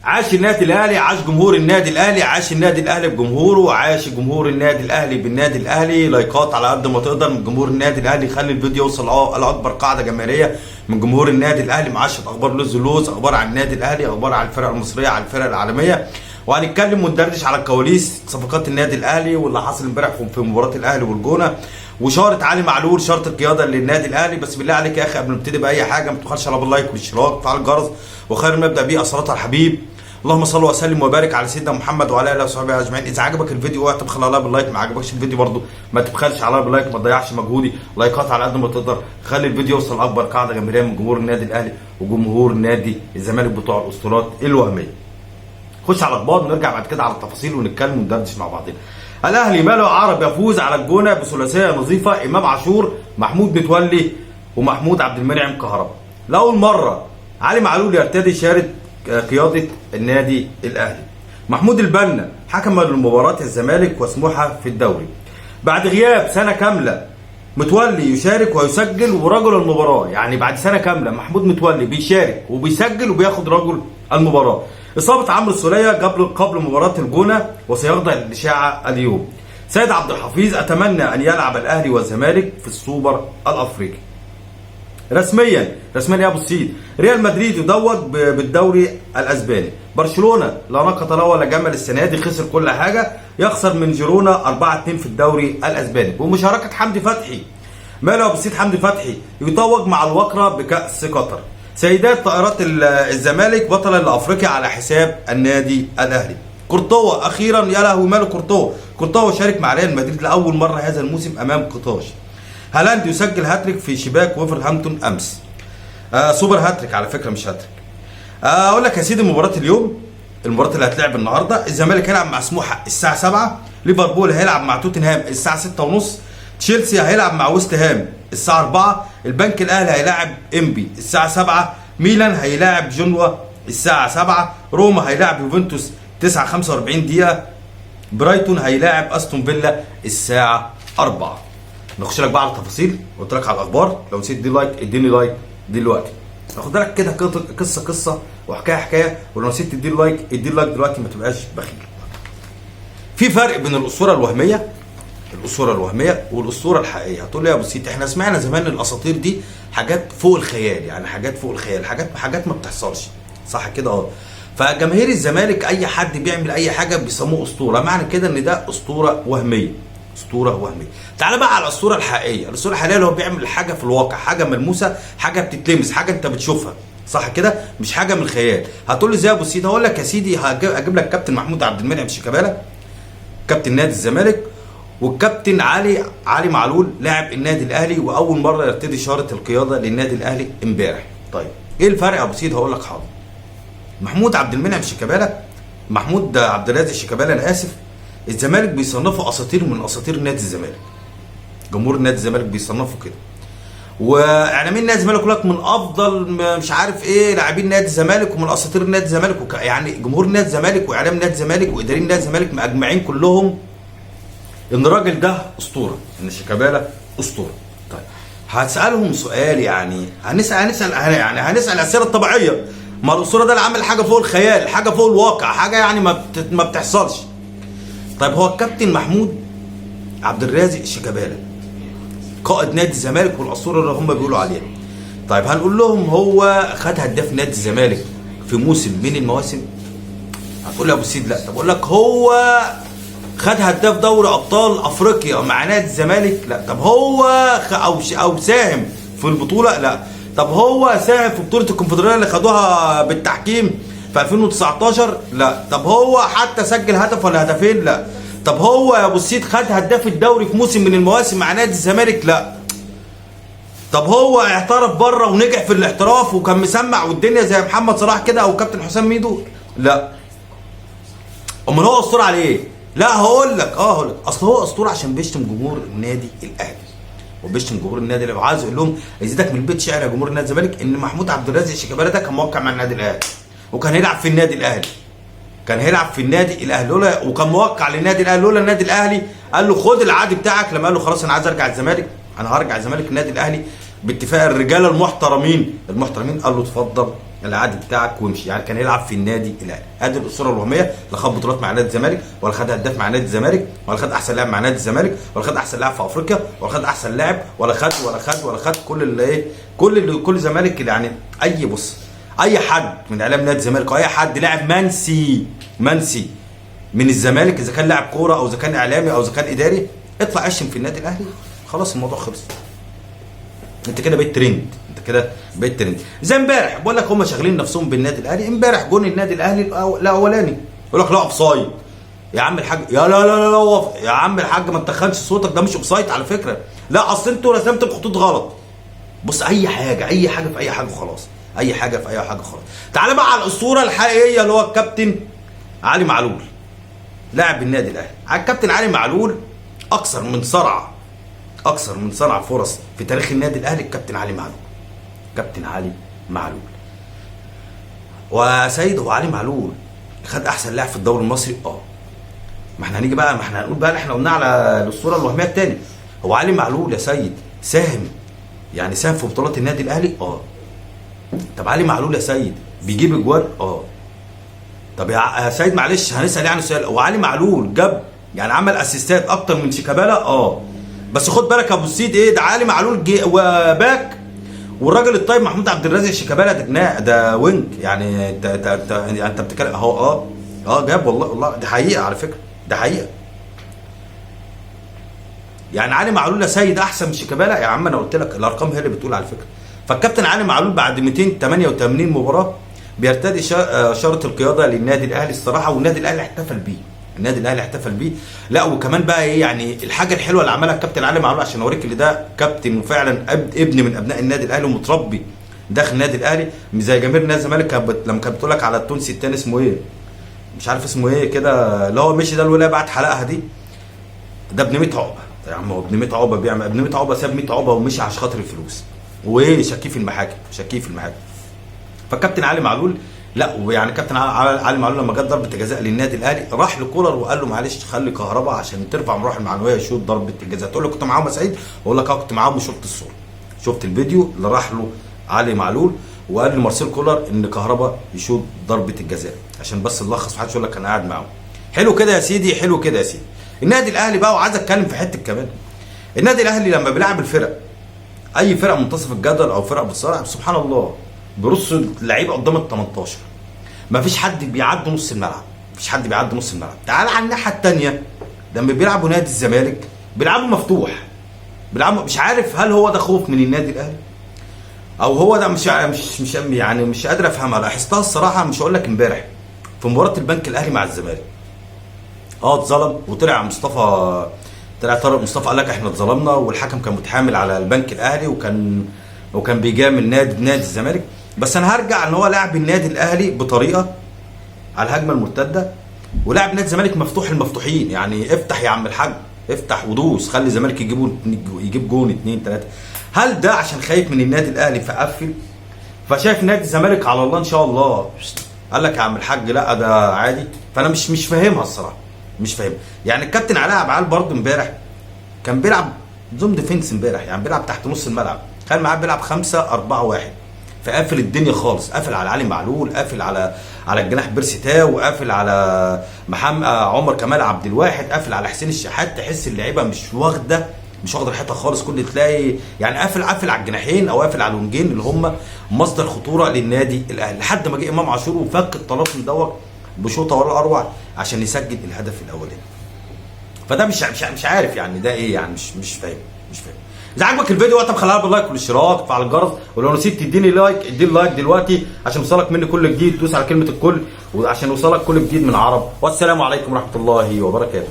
عاش النادي الاهلي، عاش جمهور النادي الاهلي، عاش النادي الاهلي بجمهوره، عاش جمهور النادي الاهلي بالنادي الاهلي. لايكات على قد ما تقدر من جمهور النادي الاهلي، خلي الفيديو يوصل لاكبر قاعده جماهيريه من جمهور النادي الاهلي. معاشة اخبار لوز، اخبار عن النادي الاهلي، اخبار عن الفرق المصريه، عن الفرق العالميه، وهنتكلم وندردش على الكواليس صفقات النادي الاهلي واللي حصل امبارح في مباراه الاهلي والجونه، وشاره علي معلول شاره القياده للنادي الاهلي. بس بالله عليك يا اخي قبل ما نبتدي باي حاجه ما تبخلش على باللايك والاشتراك وفعل الجرس، وخير ما نبدا بيه الصلاه على الحبيب. اللهم صل وسلم وبارك على سيدنا محمد وعلى اله وصحبه اجمعين. اذا عجبك الفيديو اوعى تبخل عليا باللايك، ما عجبكش الفيديو برضو ما تبخلش عليا باللايك، ما تضيعش مجهودي. لايكات على قد ما تقدر، خلي الفيديو يوصل لاكبر قاعده جماهيريه من جمهور النادي الاهلي وجمهور نادي الزمالك بتوع الاسطورات الوهميه. خش على الاخبار ونرجع بعد كده على التفاصيل ونتكلم وندردش مع بعضنا. الاهلي ماله عرب يفوز على الجونه بثلاثيه نظيفه، امام عاشور، محمود متولي، ومحمود عبد المنعم كهربا. لاول مره علي معلول يرتدي شاره قياده النادي الاهلي. محمود البنا حكم لمباراه الزمالك وسموحه في الدوري. بعد غياب سنه كامله متولي يشارك ويسجل ورجل المباراه، يعني بعد سنه كامله محمود متولي بيشارك وبيسجل وبياخد رجل المباراه. اصابه عمرو السوليه قبل مباراه الجونه وسيخضع للاشاعه اليوم. سيد عبد الحفيظ اتمنى ان يلعب الاهلي والزمالك في السوبر الافريقي. رسميا يا ابو السيد، ريال مدريد يدوج بالدوري الاسباني. برشلونه لا ناقه له ولا جمل السنه دي، خسر كل حاجه، يخسر من جيرونا 4-2 في الدوري الاسباني. ومشاركه حمدي فتحي، ماله ابو السيد حمدي فتحي يتوج مع الوقره بكاس قطر. سيدات طائرات الزمالك بطلا لافريقيا على حساب النادي الاهلي. كورتوا اخيرا، يا لهوي ماله كورتوا شارك مع ريال مدريد لاول مره هذا الموسم امام قطاش. هالاند يسجل هاتريك في شباك وولفرهامبتون امس. سوبر هاتريك على فكره مش هاتريك. اقول لك يا سيدي مباراه اليوم، المباراه اللي هتلعب النهارده، الزمالك هيلعب مع سموحه الساعه 7، ليفربول هيلعب مع توتنهام الساعه 6:30، تشيلسي هيلعب مع ويست هام الساعه 4، البنك الاهلي هيلاعب انبي الساعه 7، ميلان هيلاعب جنوا الساعه 7، روما هيلاعب يوفنتوس 9:45 دقيقه، برايتون هيلاعب استون فيلا الساعه 4. نخش لك بقى على التفاصيل، قلت لك على الاخبار. لو نسيت دي لايك اديني لايك دلوقتي، ناخد لك كده قصه وحكايه، ولو نسيت تدي لايك ادي لايك دلوقتي ما تبقاش بخيل. في فرق بين الاسطوره الوهميه والاسطوره الحقيقيه. هتقول لي يا ابو سيد احنا سمعنا زمان الاساطير دي حاجات فوق الخيال، يعني حاجات فوق الخيال، حاجات ما بتحصلش، صح كده؟ فجماهير الزمالك اي حد بيعمل اي حاجه بيسموه اسطوره، معنى كده ان ده اسطوره وهميه. تعال بقى على الاسطوره الحقيقيه. الاسطوره الحقيقيه اللي هو بيعمل حاجه في الواقع، حاجه ملموسه، حاجه بتتلمس، حاجه انت بتشوفها، صح كده؟ مش حاجه من الخيال. هتقول لي ازاي يا ابو سيد؟ هقول لك يا سيدي، هجيب لك كابتن محمود عبد المنعم شيكابالا كابتن نادي الزمالك، والكابتن علي معلول لاعب النادي الاهلي واول مره يرتدي شاره القياده للنادي الاهلي امبارح. طيب ايه الفرق يا ابو سيد؟ هقول لك حاضر. محمود عبد المنعم شيكابالا، محمود عبد الرازق شيكابالا انا اسف، الزمالك بيصنفوا اساطير من اساطير نادي الزمالك. جمهور نادي الزمالك بيصنفوا كده، واعلاميين نادي الزمالك يقول لك من افضل مش عارف ايه لاعبين نادي الزمالك ومن اساطير نادي الزمالك، يعني جمهور نادي الزمالك واعلام نادي الزمالك واداريين نادي الزمالك مجمعين كلهم ان الراجل ده اسطوره، ان شيكابالا اسطوره. طيب هتسالهم سؤال، يعني هنسال اسئله طبيعيه. ما الاسطوره ده اللي عمل حاجه فوق الخيال، حاجه فوق الواقع، حاجه يعني ما بتحصلش. طيب هو الكابتن محمود عبد الرازق شيكابالا قائد نادي الزمالك والاسطوره اللي هم بيقولوا عليها. طيب هنقول لهم هو خد هداف نادي الزمالك في موسم من المواسم؟ هتقول لي يا ابو سيد لا. طب اقول لك هو خد هداف دوري ابطال افريقيا مع نادي الزمالك؟ لا. طب هو او ساهم في البطوله؟ لا. طب هو ساهم في بطوله الكونفدراليه اللي خدوها بالتحكيم في 2019؟ لا. طب هو حتى سجل هدف ولا هدفين؟ لا. طب هو يا ابو السيد خد هداف الدوري في موسم من المواسم مع نادي الزمالك؟ لا. طب هو اعترف بره ونجح في الاحتراف وكان مسمع والدنيا زي محمد صلاح كده او كابتن حسام ميدو؟ لا. امال هو اسطوره على ايه؟ لا هقول لك اصل هو اسطوره عشان بيشتم جمهور النادي الاهلي وبيشتم جمهور النادي الاهلي، وعايز اقول لهم ازيدك من بيت شعر يا جمهور النادي الزمالك ان محمود عبد الرازق شيكابالا ده كان موقع مع النادي الاهلي وكان هيلعب في النادي الاهلي، لولا وكان موقع للنادي الاهلي، لولا النادي الاهلي قال له خد العقد بتاعك. لما قال له خلاص انا عايز ارجع الزمالك، انا هرجع الزمالك النادي الاهلي باتفاق الرجاله المحترمين قال له اتفضل العقد بتاعك وامشي. يعني كان يلعب في النادي الاهلي. ادي الاسطوره الوهميه، لا خد بطولات مع نادي الزمالك، ولا خد هداف مع نادي الزمالك، ولا خد احسن لاعب مع نادي الزمالك، ولا خد احسن لاعب في افريقيا، ولا خد احسن لاعب، ولا خد كل اللي ايه، كل زمالك يعني. بص، اي حد من اعلام نادي الزمالك او اي حد لاعب منسي من الزمالك، اذا كان لاعب كوره او اذا كان اعلامي او اذا كان اداري، اطلع اشتم في النادي الاهلي، خلاص الموضوع خلص. انت كده بقيت ترند. زي امبارح بقول لك هم شاغلين نفسهم بالنادي الاهلي. امبارح جون النادي الاهلي الاولاني يقول لك لا اوف سايد يا عم الحاج، لا يا عم الحاج ما تدخلش صوتك، ده مش اوف سايد على فكره، لا اصل انتوا رسمتوا الخطوط غلط. بص، اي حاجه في اي حاجه وخلاص، اي حاجه في اي حاجه خلاص. تعال بقى على الاسطوره الحقيقيه اللي هو الكابتن علي معلول، لاعب النادي الاهلي. على الكابتن علي معلول اكثر من صنع فرص في تاريخ النادي الاهلي الكابتن علي معلول. وسيد، هو علي معلول خد احسن لاعب في الدوري المصري؟ ما احنا هنيجي بقى، ما احنا هنقول بقى اللي احنا قلناه على الاسطوره الوهميه الثاني. هو علي معلول يا سيد ساهم في بطولات النادي الاهلي؟ طب علي معلول يا سيد بيجيب اجوان؟ طب يا سيد معلش هنسال يعني سؤال، هو علي معلول جاب يعني عمل اسيستات اكتر من شيكابالا؟ بس خد بالك يا ابو السيد، ده علي معلول وباك، والراجل الطيب محمود عبد الرازق شيكابالا ده وينج. يعني انت بتتكلم اهو. جاب والله دي حقيقه على فكره، ده حقيقه. يعني علي معلول يا سيد احسن من شيكابالا؟ يا عم انا قلت لك الارقام هي اللي بتقول على فكره. فالكابتن علي معلول بعد 288 مباراه بيرتدي شاره القياده للنادي الاهلي الصراحه، والنادي الاهلي احتفل بيه. لا وكمان بقى ايه يعني الحاجه الحلوه اللي عملها الكابتن علي معلول، عشان اوريك اللي ده كابتن وفعلا ابن من ابناء النادي الاهلي ومتربي داخل النادي الاهلي، مش زي جماهير نادي الزمالك لما كانت بتقول لك على التونسي الثاني اسمه ايه، مش عارف اسمه ايه كده، اللي هو مشي ده الولايه بعد حلقها دي، ده ابن 100 عقبه يا عم. هو ابن 100 عقبه بيعمل، ابن 100 عقبه ساب 100 عقبه ومشي عشان خاطر الفلوس، وايه شكيه في المحاكم. فالكابتن علي معلول، لا ويعني كابتن علي معلول لما جت ضربه الجزاء للنادي الاهلي راح لكولر وقال له معلش خلي كهربا عشان ترفع من روح المعنويه يشوط ضربه الجزاء. تقول له كنت معاهم يا سعيد؟ اقول لك كنت معاهم وشفت الصوره، شفت الفيديو اللي راح له علي معلول وقال لمارسيل كولر ان كهربا يشوط ضربه الجزاء، عشان بس نلخص محدش يقول لك انا قاعد معاهم. حلو كده يا سيدي. النادي الاهلي بقى، وعايز اتكلم في حته كمان، النادي الاهلي لما بيلعب الفرق، اي فرق منتصف الجدول او فرق بتصارع، سبحان الله بيرص اللعيبه قدام ال 18، مفيش حد بيعدي نص الملعب، تعال على الناحيه الثانيه لما بيلعبوا نادي الزمالك بيلعبوا مفتوح، مش عارف هل هو ده خوف من النادي الاهلي او هو ده مش قادر افهمها. لاحظتها الصراحه، مش هقول لك امبارح في مباراه البنك الاهلي مع الزمالك، اتظلم وطلع طارق مصطفى قال لك احنا اتظلمنا، والحكم كان متحامل على البنك الاهلي وكان بيجامل نادي الزمالك. بس انا هرجع ان هو لاعب النادي الاهلي بطريقه على الهجمه المرتده، ولاعب نادي الزمالك مفتوح المفتوحين. يعني افتح يا عم الحاج، افتح ودوس، خلي الزمالك يجيب جون 2 3. هل ده عشان خايف من النادي الاهلي فقفل، فشايف نادي الزمالك على الله ان شاء الله قال لك يا عم الحاج لا ده عادي؟ فانا مش فاهمها الصراحه، مش فاهم. يعني الكابتن علاء عبعال برضه امبارح كان بيلعب زوم ديفنس امبارح، يعني بيلعب تحت نص الملعب، كان معاه بيلعب 5-4-1، فقافل الدنيا خالص، قافل على علي معلول، قافل على الجناح بيرسي تاو، وقافل على محمد عمر كمال عبد الواحد، قافل على حسين الشحات. تحس اللعيبه مش واخده راحتها خالص، كل تلاقي يعني قافل على الجناحين او قافل على الونجين اللي هم مصدر خطوره للنادي الاهلي، لحد ما جه امام عاشور وفك الطرف دوت بشوطه ولا اروع عشان يسجل الهدف الاولاني. فده مش عارف يعني ده ايه، يعني مش فاهم. اذا عجبك الفيديو وقتها خليها باللايك والاشتراك وفعل الجرس، ولو نسيت تديني لايك اديني لايك دلوقتي عشان يوصلك مني كل جديد، دوس على كلمه الكل وعشان يوصلك كل جديد من عرب. والسلام عليكم ورحمه الله وبركاته.